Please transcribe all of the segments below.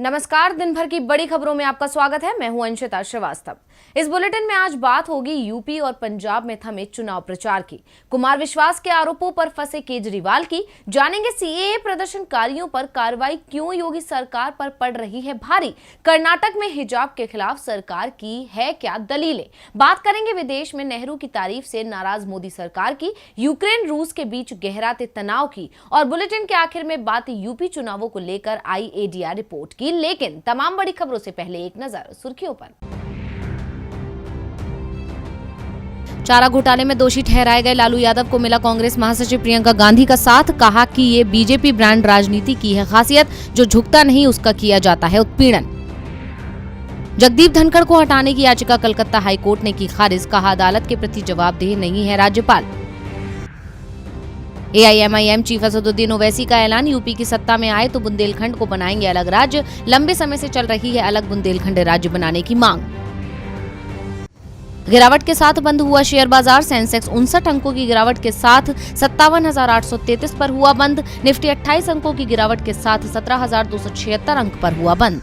नमस्कार, दिन भर की बड़ी खबरों में आपका स्वागत है। मैं हूं अंशिता श्रीवास्तव। इस बुलेटिन में आज बात होगी यूपी और पंजाब में थमे चुनाव प्रचार की, कुमार विश्वास के आरोपों पर फंसे केजरीवाल की, जानेंगे सीएए प्रदर्शनकारियों पर कार्रवाई क्यों योगी सरकार पर पड़ रही है भारी, कर्नाटक में हिजाब के खिलाफ सरकार की है क्या दलीलें, बात करेंगे विदेश में नेहरू की तारीफ से नाराज मोदी सरकार की, यूक्रेन रूस के बीच गहराते तनाव की, और बुलेटिन के आखिर में बात यूपी चुनावों को लेकर आई एडीआर रिपोर्ट की। लेकिन तमाम बड़ी खबरों से पहले एक नजर सुर्खियों पर। चारा घोटाले में दोषी ठहराए गए लालू यादव को मिला कांग्रेस महासचिव प्रियंका गांधी का साथ, कहा कि ये बीजेपी ब्रांड राजनीति की है खासियत, जो झुकता नहीं उसका किया जाता है उत्पीड़न। जगदीप धनखड़ को हटाने की याचिका कलकत्ता हाईकोर्ट ने की खारिज, कहा अदालत के प्रति जवाबदेह नहीं है राज्यपाल। एआईएमआईएम चीफ असदुद्दीन ओवैसी का ऐलान, यूपी की सत्ता में आए तो बुंदेलखंड को बनाएंगे अलग राज्य, लंबे समय से चल रही है अलग बुंदेलखंड राज्य बनाने की मांग। गिरावट के साथ बंद हुआ शेयर बाजार, सेंसेक्स 59 अंकों की गिरावट के साथ 57,833 पर हुआ बंद, निफ्टी 28 अंकों की गिरावट के साथ 17,276 अंक पर हुआ बंद।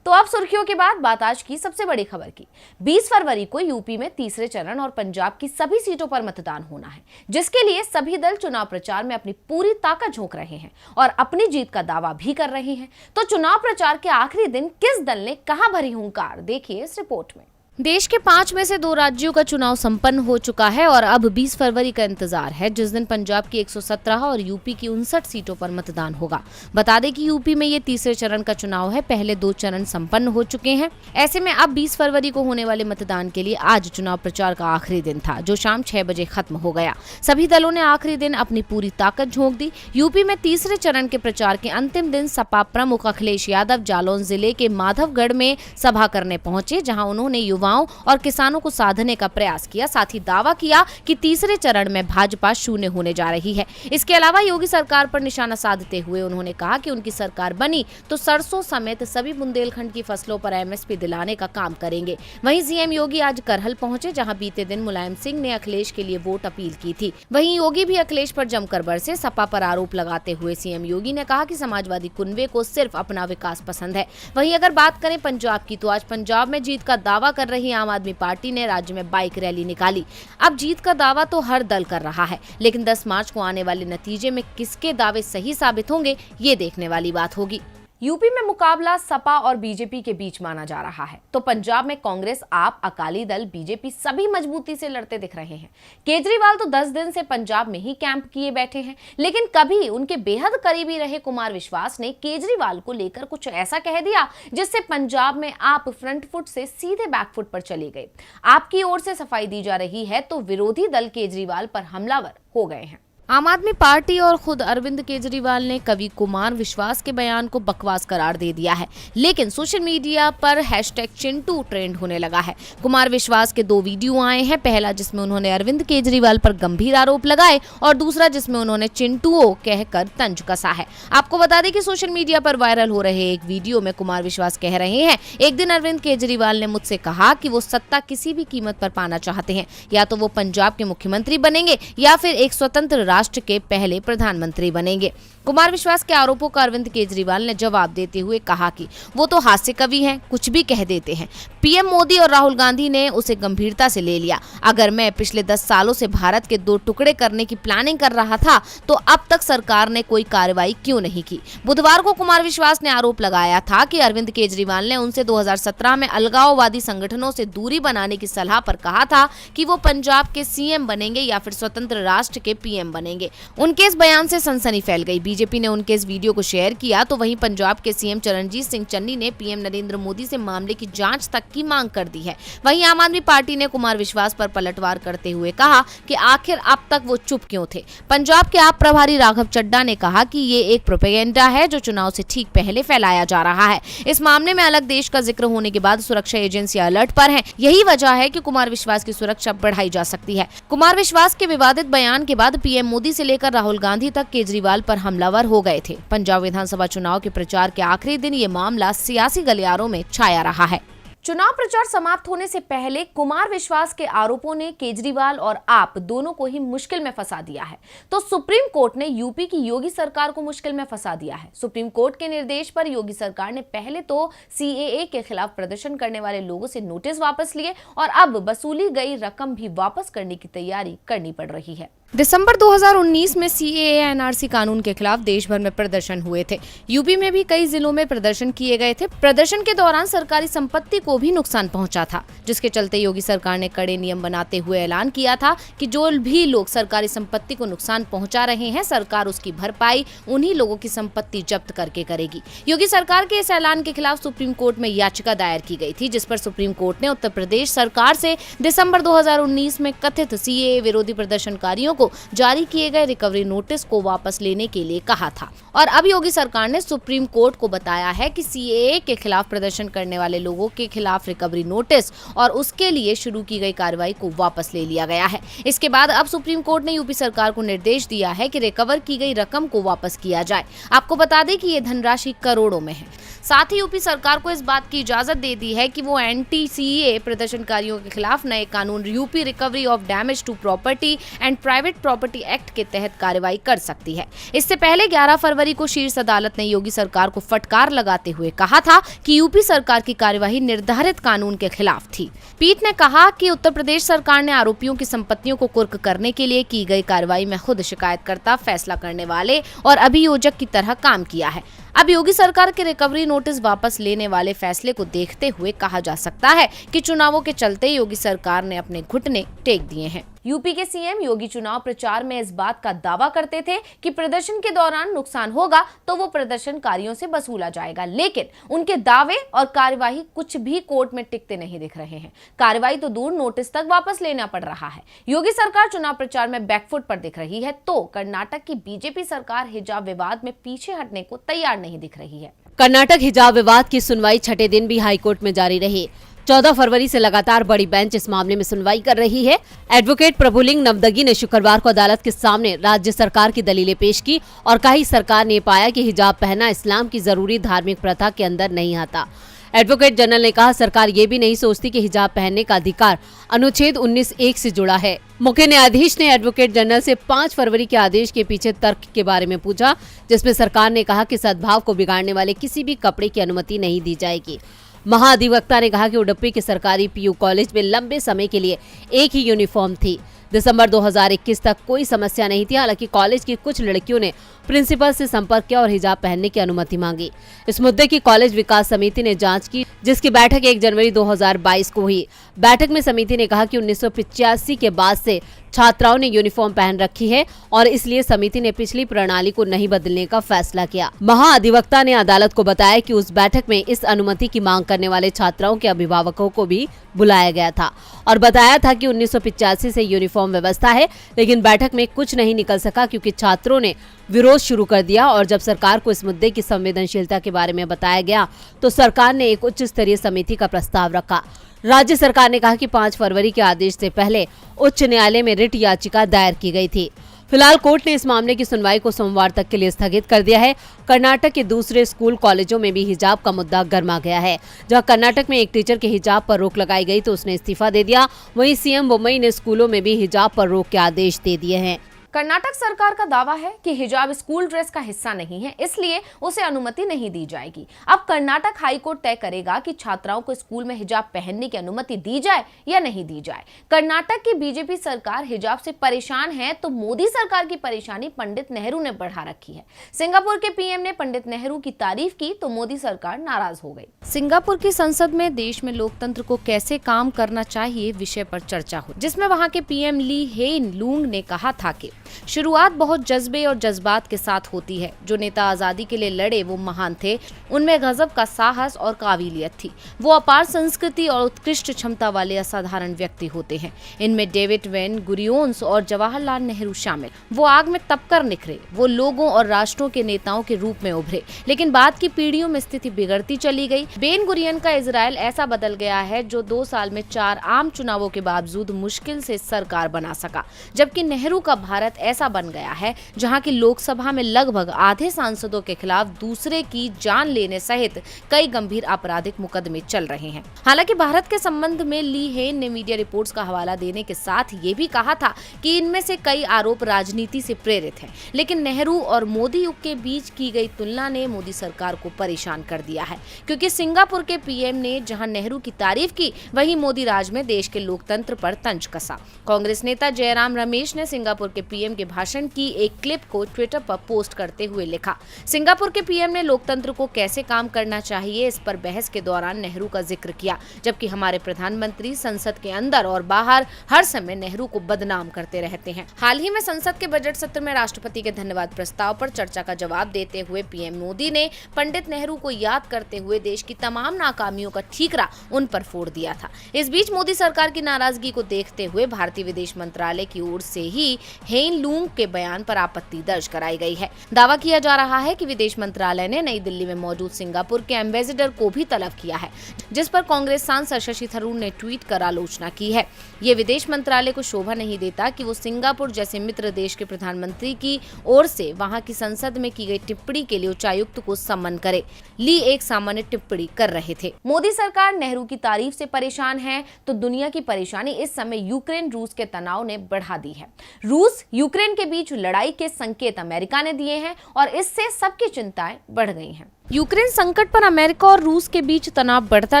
तो अब सुर्खियों के बाद बात आज की सबसे बड़ी खबर की। 20 फरवरी को यूपी में तीसरे चरण और पंजाब की सभी सीटों पर मतदान होना है, जिसके लिए सभी दल चुनाव प्रचार में अपनी पूरी ताकत झोंक रहे हैं और अपनी जीत का दावा भी कर रहे हैं। तो चुनाव प्रचार के आखिरी दिन किस दल ने कहां भरी हुंकार, देखिए इस रिपोर्ट में। देश के 5 में से 2 राज्यों का चुनाव संपन्न हो चुका है और अब 20 फरवरी का इंतजार है, जिस दिन पंजाब की 117 और यूपी की 59 सीटों पर मतदान होगा। बता दें कि यूपी में ये तीसरे चरण का चुनाव है, पहले 2 चरण संपन्न हो चुके हैं। ऐसे में अब 20 फरवरी को होने वाले मतदान के लिए आज चुनाव प्रचार का आखिरी दिन था, जो शाम 6 बजे खत्म हो गया। सभी दलों ने आखिरी दिन अपनी पूरी ताकत झोंक दी। यूपी में तीसरे चरण के प्रचार के अंतिम दिन सपा प्रमुख अखिलेश यादव जालौन जिले के माधवगढ़ में सभा करने पहुंचे, जहां उन्होंने युवाओं और किसानों को साधने का प्रयास किया। साथ ही दावा किया कि तीसरे चरण में भाजपा शून्य होने जा रही है। इसके अलावा योगी सरकार पर निशाना साधते हुए उन्होंने कहा कि उनकी सरकार बनी तो सरसों समेत सभी बुंदेलखंड की फसलों पर एमएसपी दिलाने का काम करेंगे। वहीं सीएम योगी आज करहल पहुंचे, जहां बीते दिन मुलायम सिंह ने अखिलेश के लिए वोट अपील की थी। वहीं योगी भी अखिलेश पर जमकर बरसे। सपा पर आरोप लगाते हुए सीएम योगी ने कहा कि समाजवादी कुनबे को सिर्फ अपना विकास पसंद है। वहीं अगर बात करें पंजाब की, तो आज पंजाब में जीत का दावा कर रही आम आदमी पार्टी ने राज्य में बाइक रैली निकाली। अब जीत का दावा तो हर दल कर रहा है, लेकिन 10 मार्च को आने वाले नतीजे में किसके दावे सही साबित होंगे, ये देखने वाली बात होगी। यूपी में मुकाबला सपा और बीजेपी के बीच माना जा रहा है, तो पंजाब में कांग्रेस, आप, अकाली दल, बीजेपी सभी मजबूती से लड़ते दिख रहे हैं। केजरीवाल तो 10 दिन से पंजाब में ही कैंप किए बैठे हैं, लेकिन कभी उनके बेहद करीबी रहे कुमार विश्वास ने केजरीवाल को लेकर कुछ ऐसा कह दिया जिससे पंजाब में आप फ्रंट फुट से सीधे बैक फुट पर चले गए। आपकी ओर से सफाई दी जा रही है तो विरोधी दल केजरीवाल पर हमलावर हो गए हैं। आम आदमी पार्टी और खुद अरविंद केजरीवाल ने कवि कुमार विश्वास के बयान को बकवास करार दे दिया है, लेकिन सोशल मीडिया पर #चिंटू ट्रेंड होने लगा है। कुमार विश्वास के 2 वीडियो आए हैं, पहला जिसमें उन्होंने अरविंद केजरीवाल पर गंभीर आरोप लगाए और दूसरा जिसमें उन्होंने चिंटुओ कहकर तंज कसा है। आपको बता दें कि सोशल मीडिया पर वायरल हो रहे एक वीडियो में कुमार विश्वास कह रहे हैं, एक दिन अरविंद केजरीवाल ने मुझसे कहा कि वो सत्ता किसी भी कीमत पर पाना चाहते हैं, या तो वो पंजाब के मुख्यमंत्री बनेंगे या फिर एक स्वतंत्र राष्ट्र के पहले प्रधानमंत्री बनेंगे। कुमार विश्वास के आरोपों का अरविंद केजरीवाल ने जवाब देते हुए कहा कि वो तो हास्य कवि हैं, कुछ भी कह देते हैं। पीएम मोदी और राहुल गांधी ने उसे गंभीरता से ले लिया। अगर मैं पिछले 10 सालों से भारत के 2 टुकड़े करने की प्लानिंग कर रहा था तो अब तक सरकार ने कोई कार्रवाई क्यों नहीं की। बुधवार को कुमार विश्वास ने आरोप लगाया था कि अरविंद केजरीवाल ने उनसे 2017 में अलगाववादी संगठनों से दूरी बनाने की सलाह पर कहा था कि वो पंजाब के सीएम बनेंगे या फिर स्वतंत्र राष्ट्र के पीएम बनेंगे। उनके इस बयान से सनसनी फैल गई। बीजेपी ने उनके इस वीडियो को शेयर किया तो वहीं पंजाब के सीएम चरणजीत सिंह चन्नी ने पीएम नरेंद्र मोदी से मामले की जांच तक की मांग कर दी है। वहीं आम आदमी पार्टी ने कुमार विश्वास पर पलटवार करते हुए कहा कि आखिर अब तक वो चुप क्यों थे। पंजाब के आप प्रभारी राघव चड्ढा ने कहा कि ये एक प्रोपेगेंडा है जो चुनाव से ठीक पहले फैलाया जा रहा है। इस मामले में अलग देश का जिक्र होने के बाद सुरक्षा एजेंसियां अलर्ट पर हैं। यही वजह है कि कुमार विश्वास की सुरक्षा बढ़ाई जा सकती है। कुमार विश्वास के विवादित बयान के बाद पीएम मोदी से लेकर राहुल गांधी तक केजरीवाल पर हमलावर हो गए थे। पंजाब विधानसभा चुनाव के प्रचार के आखिरी दिन ये मामला सियासी गलियारों में छाया रहा है। चुनाव प्रचार समाप्त होने से पहले कुमार विश्वास के आरोपों ने केजरीवाल और आप दोनों को ही मुश्किल में फंसा दिया है, तो सुप्रीम कोर्ट ने यूपी की योगी सरकार को मुश्किल में फंसा दिया है। सुप्रीम कोर्ट के निर्देश पर योगी सरकार ने पहले तो सीएए के खिलाफ प्रदर्शन करने वाले लोगों से नोटिस वापस लिए और अब वसूली गई रकम भी वापस करने की तैयारी करनी पड़ रही है। दिसंबर 2019 में सीएए एनआरसी कानून के खिलाफ देश भर में प्रदर्शन हुए थे। यूपी में भी कई जिलों में प्रदर्शन किए गए थे। प्रदर्शन के दौरान सरकारी संपत्ति को भी नुकसान पहुंचा था, जिसके चलते योगी सरकार ने कड़े नियम बनाते हुए ऐलान किया था कि जो भी लोग सरकारी संपत्ति को नुकसान पहुंचा रहे हैं, सरकार उसकी भरपाई उन्हीं लोगों की संपत्ति जब्त करके करेगी। योगी सरकार के इस ऐलान के खिलाफ सुप्रीम कोर्ट में याचिका दायर की गई थी, जिस पर सुप्रीम कोर्ट ने उत्तर प्रदेश सरकार से दिसंबर 2019 में कथित सीएए विरोधी प्रदर्शनकारियों को जारी किए गए रिकवरी नोटिस को वापस लेने के लिए कहा था। और अब योगी सरकार ने सुप्रीम कोर्ट को बताया है कि सीएए के खिलाफ प्रदर्शन करने वाले लोगों के खिलाफ रिकवरी नोटिस और उसके लिए शुरू की गई कार्रवाई को वापस ले लिया गया है। इसके बाद अब सुप्रीम कोर्ट ने यूपी सरकार को निर्देश दिया है कि रिकवर की गई रकम को वापस किया जाए। आपको बता दें कि ये धनराशि करोड़ों में है। साथ ही यूपी सरकार को इस बात की इजाजत दे दी है कि वो एंटी सीएए प्रदर्शनकारियों के खिलाफ नए कानून UP recovery of damage to property and private property act के तहत कार्रवाई कर सकती है। इससे पहले 11 फरवरी को शीर्ष अदालत ने योगी सरकार को फटकार लगाते हुए कहा था कि यूपी सरकार की कार्यवाही निर्धारित कानून के खिलाफ थी। पीठ ने कहा कि उत्तर प्रदेश सरकार ने आरोपियों की संपत्तियों को कुर्क करने के लिए की गई कार्रवाई में खुद शिकायतकर्ता, फैसला करने वाले और अभियोजक की तरह काम किया है। अब योगी सरकार के रिकवरी नोटिस वापस लेने वाले फैसले को देखते हुए कहा जा सकता है कि चुनावों के चलते योगी सरकार ने अपने घुटने टेक दिए हैं। यूपी के सीएम योगी चुनाव प्रचार में इस बात का दावा करते थे कि प्रदर्शन के दौरान नुकसान होगा तो वो प्रदर्शनकारियों से वसूला जाएगा, लेकिन उनके दावे और कार्यवाही कुछ भी कोर्ट में टिकते नहीं दिख रहे हैं। कार्यवाही तो दूर, नोटिस तक वापस लेना पड़ रहा है। योगी सरकार चुनाव प्रचार में बैकफुट पर दिख रही है, तो कर्नाटक की बीजेपी सरकार हिजाब विवाद में पीछे हटने को तैयार नहीं दिख रही है। कर्नाटक हिजाब विवाद की सुनवाई छठे दिन भी हाईकोर्ट में जारी रही। 14 फरवरी से लगातार बड़ी बेंच इस मामले में सुनवाई कर रही है। एडवोकेट प्रभुलिंग नवदगी ने शुक्रवार को अदालत के सामने राज्य सरकार की दलीलें पेश की और कहा सरकार ने पाया कि हिजाब पहनना इस्लाम की जरूरी धार्मिक प्रथा के अंदर नहीं आता। एडवोकेट जनरल ने कहा सरकार ये भी नहीं सोचती कि हिजाब पहनने का अधिकार अनुच्छेद 19(1) से जुड़ा है। मुख्य न्यायाधीश ने एडवोकेट जनरल से 5 फरवरी के आदेश के पीछे तर्क के बारे में पूछा, जिसमें सरकार ने कहा कि सद्भाव को बिगाड़ने वाले किसी भी कपड़े की अनुमति नहीं दी जाएगी। महाधिवक्ता ने कहा कि उडुपी के सरकारी पीयू कॉलेज में लंबे समय के लिए एक ही यूनिफॉर्म थी। दिसंबर 2021 तक कोई समस्या नहीं थी। हालांकि कॉलेज की कुछ लड़कियों ने प्रिंसिपल से संपर्क किया और हिजाब पहनने की अनुमति मांगी। इस मुद्दे की कॉलेज विकास समिति ने जांच की, जिसकी बैठक 1 जनवरी 2022 को हुई। बैठक में समिति ने कहा कि 1985 के बाद से छात्राओं ने यूनिफॉर्म पहन रखी है और इसलिए समिति ने पिछली प्रणाली को नहीं बदलने का फैसला किया। महाअधिवक्ता ने अदालत को बताया कि उस बैठक में इस अनुमति की मांग करने वाले छात्राओं के अभिभावकों को भी बुलाया गया था और बताया था कि 1985 से यूनिफॉर्म व्यवस्था है, लेकिन बैठक में कुछ नहीं निकल सका क्योंकि छात्रों ने विरोध शुरू कर दिया। और जब सरकार को इस मुद्दे की संवेदनशीलता के बारे में बताया गया तो सरकार ने एक उच्च स्तरीय समिति का प्रस्ताव रखा। राज्य सरकार ने कहा कि 5 फरवरी के आदेश से पहले उच्च न्यायालय में रिट याचिका दायर की गई थी। फिलहाल कोर्ट ने इस मामले की सुनवाई को सोमवार तक के लिए स्थगित कर दिया है। कर्नाटक के दूसरे स्कूल कॉलेजों में भी हिजाब का मुद्दा गर्मा गया है। जहां कर्नाटक में एक टीचर के हिजाब पर रोक लगाई गई तो उसने इस्तीफा दे दिया, वहीं सीएम मुंबई ने स्कूलों में भी हिजाब पर रोक के आदेश दे दिए हैं। कर्नाटक सरकार का दावा है कि हिजाब स्कूल ड्रेस का हिस्सा नहीं है, इसलिए उसे अनुमति नहीं दी जाएगी। अब कर्नाटक हाईकोर्ट तय करेगा कि छात्राओं को स्कूल में हिजाब पहनने की अनुमति दी जाए या नहीं दी जाए। कर्नाटक की बीजेपी सरकार हिजाब से परेशान है, तो मोदी सरकार की परेशानी पंडित नेहरू ने बढ़ा रखी है। सिंगापुर के पीएम ने पंडित नेहरू की तारीफ की तो मोदी सरकार नाराज हो गई। सिंगापुर की संसद में देश में लोकतंत्र को कैसे काम करना चाहिए विषय पर चर्चा हुई, जिसमें वहां के पीएम ली हेन लूंग ने कहा था कि शुरुआत बहुत जज्बे और जज्बात के साथ होती है। जो नेता आजादी के लिए लड़े वो महान थे, उनमें गजब का साहस और काबिलियत थी। वो अपार संस्कृति और उत्कृष्ट क्षमता वाले असाधारण व्यक्ति होते हैं। इनमें डेविड वेन गुरियोन्स और जवाहरलाल नेहरू शामिल। वो आग में तपकर निखरे, वो लोगों और राष्ट्रों के नेताओं के रूप में उभरे, लेकिन बाद की पीढ़ियों में स्थिति बिगड़ती चली गई। बेन गुरियन का इजराइल ऐसा बदल गया है जो 2 साल में 4 आम चुनावों के बावजूद मुश्किल से सरकार बना सका, जबकि नेहरू का भारत ऐसा बन गया है जहां की लोकसभा में लगभग आधे सांसदों के खिलाफ दूसरे की जान लेने सहित कई गंभीर आपराधिक मुकदमे चल रहे हैं। हालांकि भारत के संबंध में ली हेन ने मीडिया रिपोर्ट्स का हवाला देने के साथ ये भी कहा था कि इनमें से कई आरोप राजनीति से प्रेरित हैं। लेकिन नेहरू और मोदी युग के बीच की गई तुलना ने मोदी सरकार को परेशान कर दिया है, क्योंकि सिंगापुर के पीएम ने जहां नेहरू की तारीफ की, वहीं मोदी राज में देश के लोकतंत्र पर तंज कसा। कांग्रेस नेता जयराम रमेश ने सिंगापुर के पीएम के भाषण की एक क्लिप को ट्विटर पर पोस्ट करते हुए लिखा, सिंगापुर के पीएम ने लोकतंत्र को कैसे काम करना चाहिए इस पर बहस के दौरान नेहरू का जिक्र किया, जबकि हमारे प्रधानमंत्री संसद के अंदर और बाहर हर समय नेहरू को बदनाम करते रहते हैं। हाल ही में संसद के बजट सत्र में राष्ट्रपति के धन्यवाद प्रस्ताव पर चर्चा का जवाब देते हुए पीएम मोदी ने पंडित नेहरू को याद करते हुए देश की तमाम नाकामियों का ठीकरा उन पर फोड़ दिया था। इस बीच मोदी सरकार की नाराजगी को देखते हुए भारतीय विदेश मंत्रालय की ओर से ही हेन लूंग के बयान पर आपत्ति दर्ज कराई गई है। दावा किया जा रहा है कि विदेश मंत्रालय ने नई दिल्ली में मौजूद सिंगापुर के एम्बेसडर को भी तलब किया है, जिस पर कांग्रेस सांसद शशि थरूर ने ट्वीट कर आलोचना की है। ये विदेश मंत्रालय को शोभा नहीं देता कि वो सिंगापुर जैसे मित्र देश के प्रधानमंत्री की ओर से वहां की संसद में की गई टिप्पणी के लिए उच्चायुक्त को सम्मन करे। ली एक सामान्य टिप्पणी कर रहे थे। मोदी सरकार नेहरू की तारीफ से परेशान है तो दुनिया की परेशानी इस समय यूक्रेन रूस के तनाव ने बढ़ा दी है। रूस यूक्रेन के बीच लड़ाई के संकेत अमेरिका ने दिए हैं और इससे सबकी चिंताएं बढ़ गई हैं। यूक्रेन संकट पर अमेरिका और रूस के बीच तनाव बढ़ता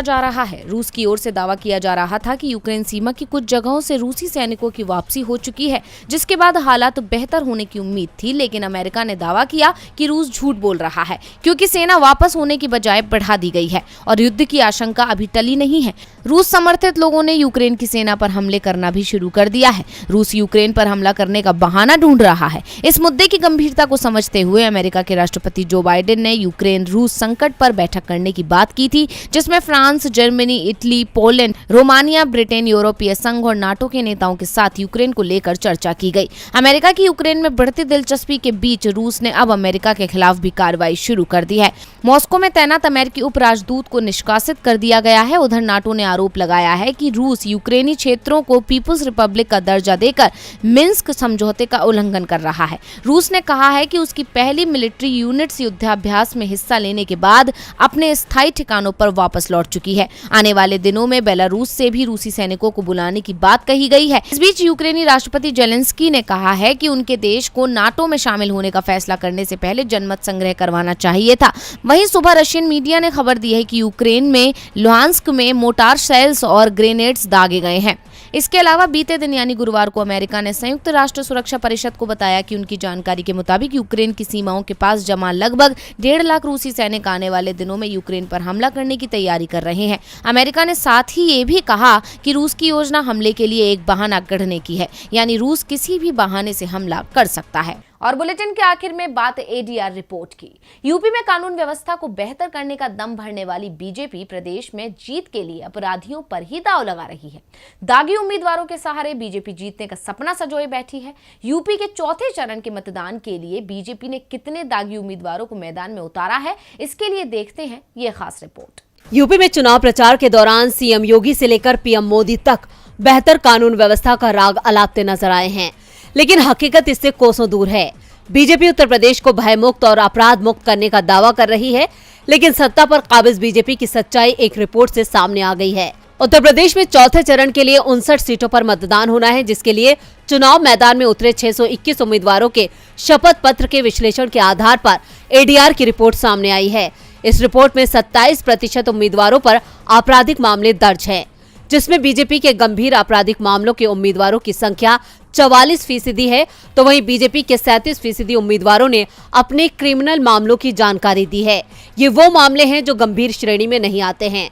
जा रहा है। रूस की ओर से दावा किया जा रहा था कि यूक्रेन सीमा की कुछ जगहों से रूसी सैनिकों की वापसी हो चुकी है, जिसके बाद हालात बेहतर होने की उम्मीद थी, लेकिन अमेरिका ने दावा किया कि रूस झूठ बोल रहा है, क्योंकि सेना वापस होने की बजाय बढ़ा दी गई है और युद्ध की आशंका अभी टली नहीं है। रूस समर्थित लोगों ने यूक्रेन की सेना पर हमले करना भी शुरू कर दिया है। रूस यूक्रेन पर हमला करने का बहाना ढूंढ रहा है। इस मुद्दे की गंभीरता को समझते हुए अमेरिका के राष्ट्रपति जो बाइडेन ने यूक्रेन रूस संकट पर बैठक करने की बात की थी, जिसमें France, Germany, Italy, Poland, Romania, Britain, यूरोपीय संघ और नाटो के नेताओं के साथ यूक्रेन को लेकर चर्चा की गई। अमेरिका की यूक्रेन में बढ़ती दिलचस्पी के बीच रूस ने अब अमेरिका के खिलाफ भी कार्रवाई शुरू कर दी है। मॉस्को में तैनात अमेरिकी उप राजदूत को निष्कासित कर दिया गया है। उधर नाटो ने आरोप लगाया है कि रूस यूक्रेनी क्षेत्रों को पीपुल्स रिपब्लिक का दर्जा देकर मिन्स्क समझौते का उल्लंघन कर रहा है। रूस ने कहा है कि उसकी पहली मिलिट्री यूनिट्स युद्धाभ्यास में हिस्सा लेने के बाद अपने स्थायी ठिकानों पर वापस लौट चुकी है। आने वाले दिनों में बेलारूस से भी रूसी सैनिकों को बुलाने की बात कही गई है। इस बीच यूक्रेनी राष्ट्रपति जेलेंस्की ने कहा है कि उनके देश को नाटो में शामिल होने का फैसला करने से पहले जनमत संग्रह करवाना चाहिए था। वहीं सुबह रशियन मीडिया ने खबर दी है कि यूक्रेन में लुहांस्क में मोटार शेल्स और ग्रेनेड्स दागे गए हैं। इसके अलावा बीते दिन यानी गुरुवार को अमेरिका ने संयुक्त राष्ट्र सुरक्षा परिषद को बताया कि उनकी जानकारी के मुताबिक यूक्रेन की सीमाओं के पास जमा लगभग 1.5 लाख रूसी सैनिक आने वाले दिनों में यूक्रेन पर हमला करने की तैयारी कर रहे हैं। अमेरिका ने साथ ही ये भी कहा कि रूस की योजना हमले के लिए एक बहाना गढ़ने की है, यानी रूस किसी भी बहाने से हमला कर सकता है। और बुलेटिन के आखिर में बात एडीआर रिपोर्ट की। यूपी में कानून व्यवस्था को बेहतर करने का दम भरने वाली बीजेपी प्रदेश में जीत के लिए अपराधियों पर ही दांव लगा रही है। दागी उम्मीदवारों के सहारे बीजेपी जीतने का सपना सजोए बैठी है। यूपी के चौथे चरण के मतदान के लिए बीजेपी ने कितने दागी उम्मीदवारों को मैदान में उतारा है, इसके लिए देखते हैं ये खास रिपोर्ट। यूपी में चुनाव प्रचार के दौरान सीएम योगी से लेकर पीएम मोदी तक बेहतर कानून व्यवस्था का राग अलापते नजर आए हैं, लेकिन हकीकत इससे कोसों दूर है। बीजेपी उत्तर प्रदेश को भय मुक्त और अपराध मुक्त करने का दावा कर रही है, लेकिन सत्ता पर काबिज बीजेपी की सच्चाई एक रिपोर्ट से सामने आ गई है। उत्तर प्रदेश में चौथे चरण के लिए 59 सीटों पर मतदान होना है, जिसके लिए चुनाव मैदान में उतरे 621 उम्मीदवारों के शपथ पत्र के विश्लेषण के आधार पर एडीआर की रिपोर्ट सामने आई है। इस रिपोर्ट में 27% उम्मीदवारों पर आपराधिक मामले दर्ज हैं, जिसमें बीजेपी के गंभीर आपराधिक मामलों के उम्मीदवारों की संख्या 44% है, तो वहीं बीजेपी के 37% उम्मीदवारों ने अपने क्रिमिनल मामलों की जानकारी दी है। ये वो मामले हैं जो गंभीर श्रेणी में नहीं आते हैं।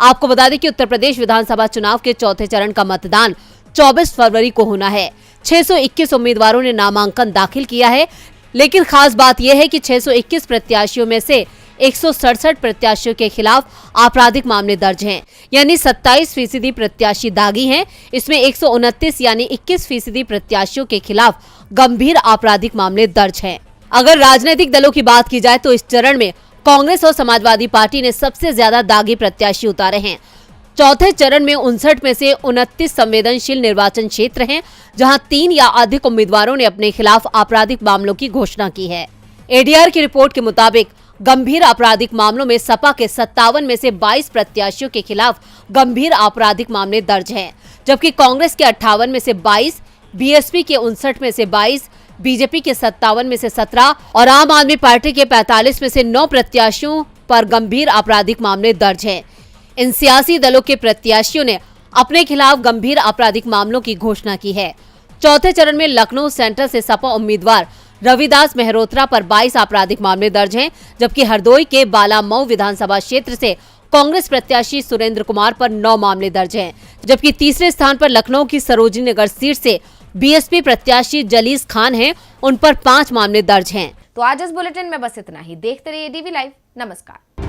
आपको बता दें कि उत्तर प्रदेश विधानसभा चुनाव के चौथे चरण का मतदान 24 फरवरी को होना है। 621 उम्मीदवारों ने नामांकन दाखिल किया है, लेकिन खास बात यह है कि 621 प्रत्याशियों में से 167 प्रत्याशियों के खिलाफ आपराधिक मामले दर्ज हैं, यानी 27% प्रत्याशी दागी हैं। इसमें 129 यानी 21% प्रत्याशियों के खिलाफ गंभीर आपराधिक मामले दर्ज हैं। अगर राजनीतिक दलों की बात की जाए तो इस चरण में कांग्रेस और समाजवादी पार्टी ने सबसे ज्यादा दागी प्रत्याशी उतारे हैं। चौथे चरण में 59 में से 29 संवेदनशील निर्वाचन क्षेत्र हैं, जहां 3 या अधिक उम्मीदवारों ने अपने खिलाफ आपराधिक मामलों की घोषणा की है। एडीआर की रिपोर्ट के मुताबिक गंभीर आपराधिक मामलों में सपा के 57 में से 22 प्रत्याशियों के खिलाफ गंभीर आपराधिक मामले दर्ज हैं, जबकि कांग्रेस के 58 में से 22, बीएसपी के 59 में से 22, बीजेपी के 57 में से 17 और आम आदमी पार्टी के 45 में से 9 प्रत्याशियों पर गंभीर आपराधिक मामले दर्ज हैं। इन सियासी दलों के प्रत्याशियों ने अपने खिलाफ गंभीर आपराधिक मामलों की घोषणा की है। चौथे चरण में लखनऊ सेंट्रल से सपा उम्मीदवार रविदास मेहरोत्रा पर 22 आपराधिक मामले दर्ज हैं, जबकि हरदोई के बालामऊ विधानसभा क्षेत्र से कांग्रेस प्रत्याशी सुरेंद्र कुमार पर 9 मामले दर्ज हैं, जबकि तीसरे स्थान पर लखनऊ की सरोजिनी नगर सीट से बीएसपी प्रत्याशी जलीस खान हैं, उन पर 5 मामले दर्ज हैं। तो आज इस बुलेटिन में बस इतना ही। देखते रहिए डीवी लाइव। नमस्कार।